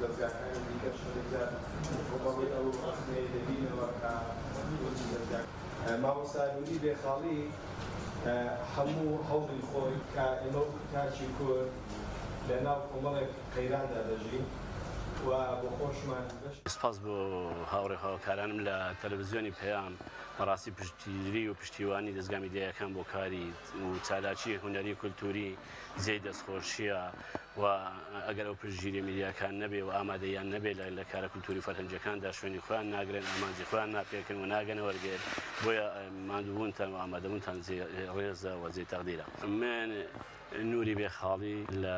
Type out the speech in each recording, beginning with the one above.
دەستگاکانی دیکە شەڕێکجار بەڵێ ئەو ڕستنەیە دەبینەوە کە مامۆستا نووری بێخاڵی هەموو هەوڵی خۆی کە ئێمە کاچی کورد لە ناو کۆمەڵێک قەیراندا دەژین و بۆ خۆشمان سپاس بۆ هاوڕێ هاوکارانم لە تەلەڤیزیۆنی پەیام بەڕاستی پشتگیری و پشتیوانی دەستگا میدیاکان بۆ کاری و چالاکی هونەری کولتوری جێی دەستخۆشیە و ئەگەر ئەو پشتگیری میدیاکان نەبێ و ئامادەیان نەبێت لە کارە کولتوری فەرهەنگیەکاندا شوێنی خۆیان ناگرن ئامانجی خۆیان ناپێکردن و ناگەنە وەرگێر بۆیە ماندووبوونتان و ئامادەبوونتان ڕێزە و جێی تەقدیرە. من نووری بێخاڵی لە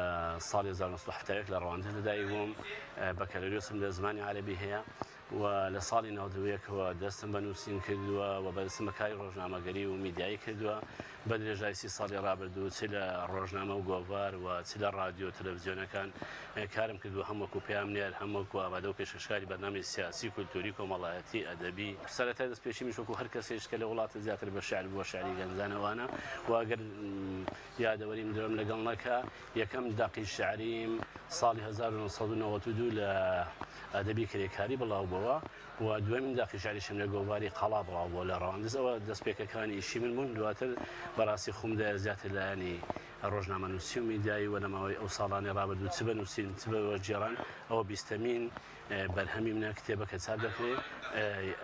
ساڵی 1970 لە ڕەواندە لەدایک بووم بەکەلۆریۆسم لە زمانی عەرەبی هەیە و لە ساڵی 91ەوە دەستم بە نووسین کردووە و بەدەستم بەکاری ڕۆژنامەگەری و میدیایی کردووە بە درێژای 30 ساڵی ڕابردوو چ لە ڕۆژنامە و گۆڤار و چ لە رادیۆ و تەلەڤیزیۆنەکان کارم کردووە هەم وەکو پەیامنێر هەم وەکو ئامادە و پێشکەشکاری بەرنامەی سیاسی کولتوری کۆمەڵایەتی ئەدەبی سەرەتای دەستپێچیمیش وەکو هەر کەسێک کە لە وڵاتە زیاتر بە شێعر بووە شێعری گەنجانەوانە و ئەگەر یادەوەریم درۆم لەگەڵ نەکا یەکەم داقی شێعریم ساڵی 1992 لە ئەدەبی کرێکاری بڵاو بووە و دوێمین داقی شێعریشم لە گۆڤاری قەڵا بڵاو بووە لە ڕەواندزەوە دەستپێکەکانی ئیشی من بوون دواتر بەڕاستی خومدا زیاتر لایەنی ڕۆژنامە نووسی و میدیایی و لە ماوەی ئەو ساڵانی ڕابردوو چ بە نووسین چ بە وەرگێڕان ئەوە 20مین بەرهەمی منە کتێبەکە چاپ دەکرێت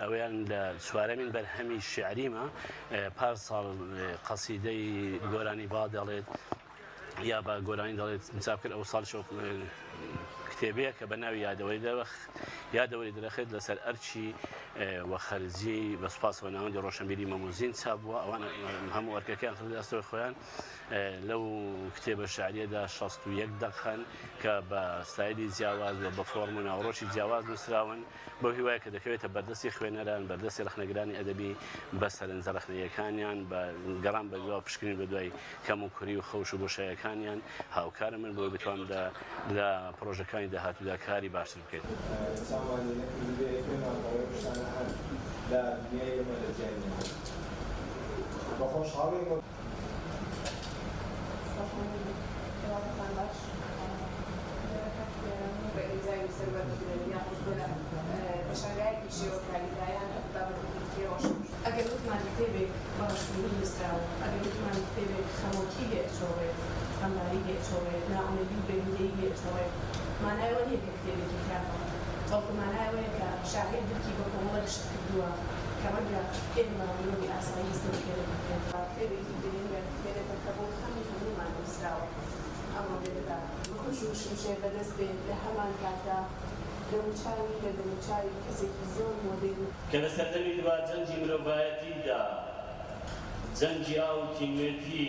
ئەویان لە 4مین بەرهەمی شێعریمە پار ساڵ قەسیدەی گۆرانی با دەڵێت یا بە گۆرانی دەڵێت چاپ کرد ئەو ساڵ کتێبەیە کە بە ناوی یادەوەری درەخێت لەسەر ئەرچی وە خەرجی بە سوپاسەوە ناوەندی ڕۆشنبیری مەموزین چاپ بووە ئەوان هەموو وەرکەکەیان خردە ئەستەوەی خۆیان لەو کتێبە شێعریەدا 61 دەقەن کە بە ستایلی جیاواز و بە فۆرم و ناوڕۆشی جیاواز نووسراون بەو هیوایە کە دەکەوێتە بەردەستی خوێنەران بەردەستی ڕخنەگرانی ئەدەبی بە سەرنجە ڕخنەیەکانیان بە گەڕان بە دوای پشکنین بە دوای کەم و کوری و خەوش و بۆشایەکانیان هاوکارە من بۆ بتوان لە پرۆژەکانی داهاتوودا کاری باشتر بکەیت. لا دنيا ما لجأنا بخوش حاوي اگر لطمان كتابك برشلوني يسراو اگر لطمان كتابك خموكي يأتشوي خماري يأتشوي ناعملي بهندي يأتشوي معناه وليه كتابك كافة بەڵکو مانایەوەیە کە شاعیر دکی بە کۆمەڵێکشت کردووە کە ڕەنگە ئێمە مرۆڤی ئاسایی ئستەوکێرە بکەن فێرێکی دێنێتە کە بۆ خەمی هەموومان نووسراوە ئەمە بێدا بخۆش و شمشێ بەدەست بێت لە هەمان کاتدا دەموچاوی لە دەموچاوی کەسێکی زۆر مۆدێر کە لە سەردەمی دوا جەنگی مرۆڤایەتیدا جەنگی ئاوتی نوێتی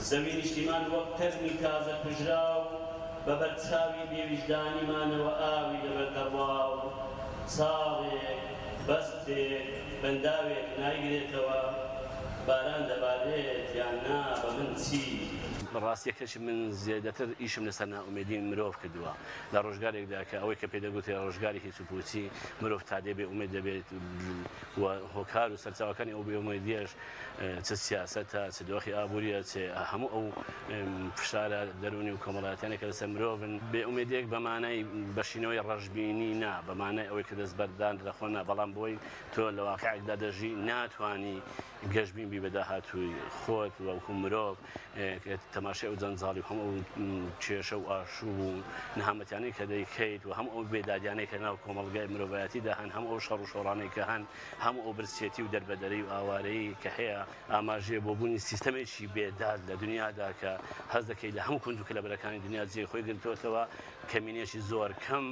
زەوی نیشتیمان وەک تەرمی تازە پژراو بە بەرچاوی بێویژدانیمانەوە ئاوی دەبەردەڕواو ساڵێک بەستێک بەنداوێک نایگرێتەوە باران دەبارێت یان نا بە من چی بەڕاستیەکەش من زیادەتر ئیشم لەسەر نائومێدی مرۆڤ کردووە لە ڕۆژگارێکدا کە ئەوەی کە پێدەگوتێ ڕۆژگاری هیچ و پوچی مرۆڤ تا دێبێ ئومێد دەبێت و هۆکار و سەرچاوەکانی ئەو بێئومێدیەش چ سیاسەتە چ دۆخی ئابووریە چ هەموو ئەو فشارە دەرونی و کۆمەڵایەتیانێک کە لەسەر مرۆڤن بێئومێدیەک بەمانای بەشینەوەی ڕەشبینی نا بەمانای ئەوەی کە دەست بەردان دەخۆنا بەڵام بۆی تۆ لە واقعێکدا دەژی ناتوانی گەشتبین بی بە داهاتووی خۆت وەکو مرۆڤ تەماشای ئەو جەنجاڵی هەموو ئەو کێشە و ئاشوب و نەهامەتیانەی کە دەیکەیت و هەموو ئەو بێدادیانەی کە ناو کۆمەڵگای مرۆڤایەتیدا هەن هەموو ئەو شەڕ و شۆڕانەی کە هەن هەموو ئەو برسێتی و دەربەدەری و ئاوارەیی کە هەیە ئاماژەیە بۆ بوونی سیستەمێکی بێداد لە دنیادا کە هەست دەکەیت لە هەموو کونج و کلەبەرەکانی دنیا جێی خۆی گرتوتەوە کەمینێکی زۆر کەم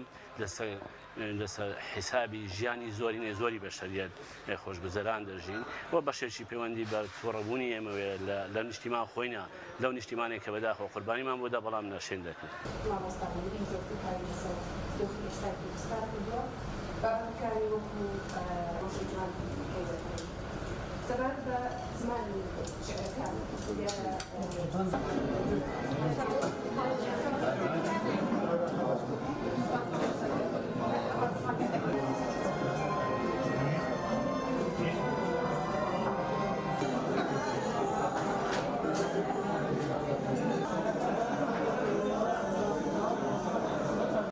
لەسەر حیسابی ژیانی زۆری بەشەریەت خۆشگوزەران دەژین و بەشێکی پەیوەندی بە تووڕەبوونی ئێمەوێ لە نیشتیمان خۆینە لەو نیشتیمانێک کە بەداخەوە قوربانیمان بۆدا بەڵام ناشێن دەکرد. سەبارەت بە زمانی شێعرەکان